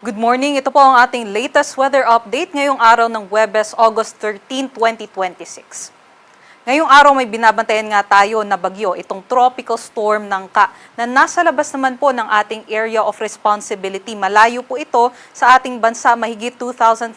Good morning, ito po ang ating latest weather update ngayong araw ng Huwebes, August 13, 2026. Ngayong araw may binabantayan nga tayo na bagyo, itong tropical storm Nangka na nasa labas naman po ng ating area of responsibility. Malayo po ito sa ating bansa, mahigit 2,500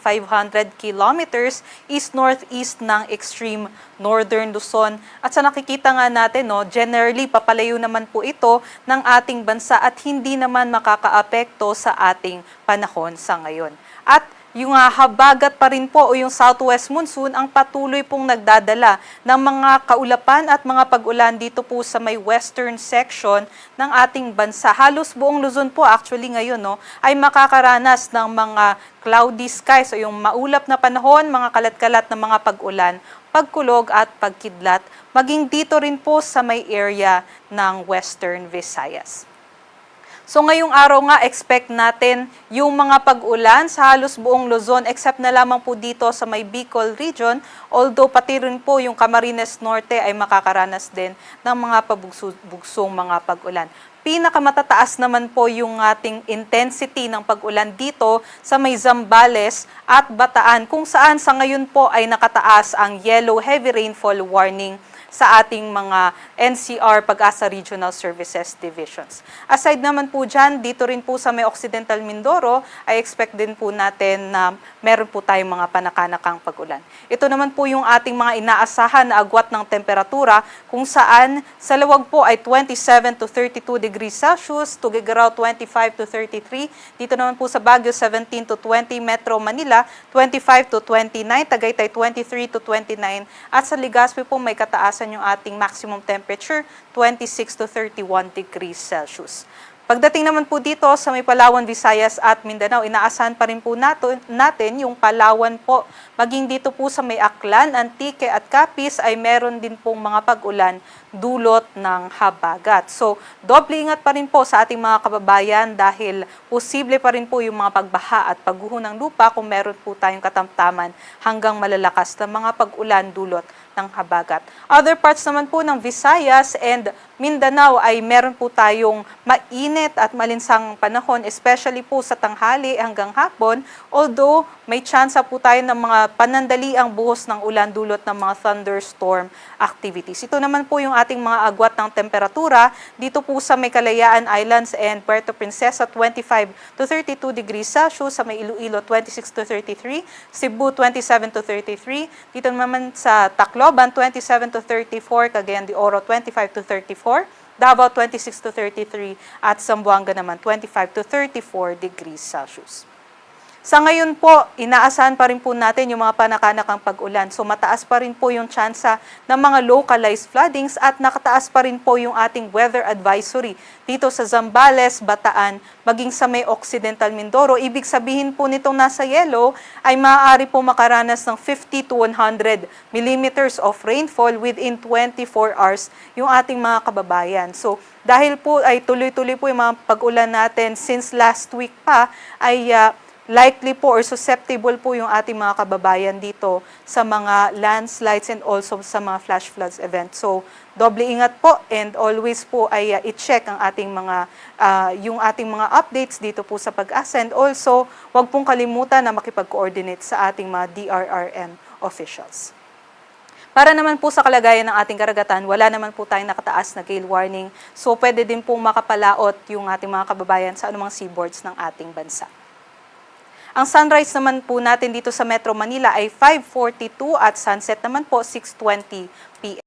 kilometers east-northeast ng extreme northern Luzon. At sa nakikita nga natin, generally papalayo naman po ito ng ating bansa at hindi naman makakaapekto sa ating panahon sa ngayon. At yung habagat pa rin po o yung southwest monsoon ang patuloy pong nagdadala ng mga kaulapan at mga pag-ulan dito po sa may western section ng ating bansa. Halos buong Luzon po actually ngayon ay makakaranas ng mga cloudy skies o yung maulap na panahon, mga kalat-kalat na mga pag-ulan, pagkulog at pagkidlat, maging dito rin po sa may area ng Western Visayas. So ngayong araw nga, expect natin yung mga pag-ulan sa halos buong Luzon except na lamang po dito sa may Bicol region, although pati rin po yung Camarines Norte ay makakaranas din ng mga pabugsong mga pag-ulan. Pinakamatataas naman po yung ating intensity ng pag-ulan dito sa may Zambales at Bataan, kung saan sa ngayon po ay nakataas ang yellow heavy rainfall warning sa ating mga NCR Pag-asa Regional Services Divisions. Aside naman po dyan, dito rin po sa may Occidental Mindoro, ay expect din po natin na meron po tayong mga panakanakang pag-ulan. Ito naman po yung ating mga inaasahan na agwat ng temperatura, kung saan sa lawag po ay 27 to 32 degrees Celsius, Tuguegarao 25 to 33, dito naman po sa Baguio 17 to 20, Metro Manila 25 to 29, Tagaytay 23 to 29, at sa Legazpi po may kataasan yung ating maximum temperature, 26 to 31 degrees Celsius. Pagdating naman po dito sa may Palawan, Visayas at Mindanao, inaasahan pa rin po natin yung Palawan po. Maging dito po sa may Aklan, Antique at Capiz ay meron din pong mga pag-ulan dulot ng habagat. So, doble ingat pa rin po sa ating mga kababayan dahil posible pa rin po yung mga pagbaha at pagguho ng lupa kung meron po tayong katamtaman hanggang malalakas na mga pag-ulan dulot ng habagat. Other parts naman po ng Visayas and Mindanao ay meron po tayong mainit at malinsang panahon, especially po sa tanghali hanggang hapon, although may tsansa po tayo ng mga panandaliang buhos ng ulan dulot ng mga thunderstorm activities. Ito naman po yung ating mga agwat ng temperatura dito po sa may Kalayaan Islands and Puerto Princesa 25 to 32 degrees Celsius, sa may Iloilo 26 to 33, Cebu 27 to 33, dito naman sa Tacloban 27 to 34, Cagayan de Oro 25 to 34, Davao 26 to 33, at Zamboanga naman 25 to 34 degrees Celsius. Sa ngayon po, inaasahan pa rin po natin yung mga panakanakang pag-ulan. So mataas pa rin po yung tsansa ng mga localized floodings at nakataas pa rin po yung ating weather advisory dito sa Zambales, Bataan, maging sa may Occidental Mindoro. Ibig sabihin po nitong nasa yellow ay maaari po makaranas ng 50 to 100 millimeters of rainfall within 24 hours yung ating mga kababayan. So dahil po ay tuloy-tuloy po yung mga pag-ulan natin since last week pa, ay likely po or susceptible po yung ating mga kababayan dito sa mga landslides and also sa mga flash floods event. So, doble ingat po and always po ay i-check ang ating mga yung ating mga updates dito po sa Pag-asa, and also wag pong kalimutan na makipag-coordinate sa ating mga DRRM officials. Para naman po sa kalagayan ng ating karagatan, wala naman po tayong nakataas na gale warning. So, pwede din pong makapalaot yung ating mga kababayan sa anumang seaboards ng ating bansa. Ang sunrise naman po natin dito sa Metro Manila ay 5:42 at sunset naman po 6:20 p.m.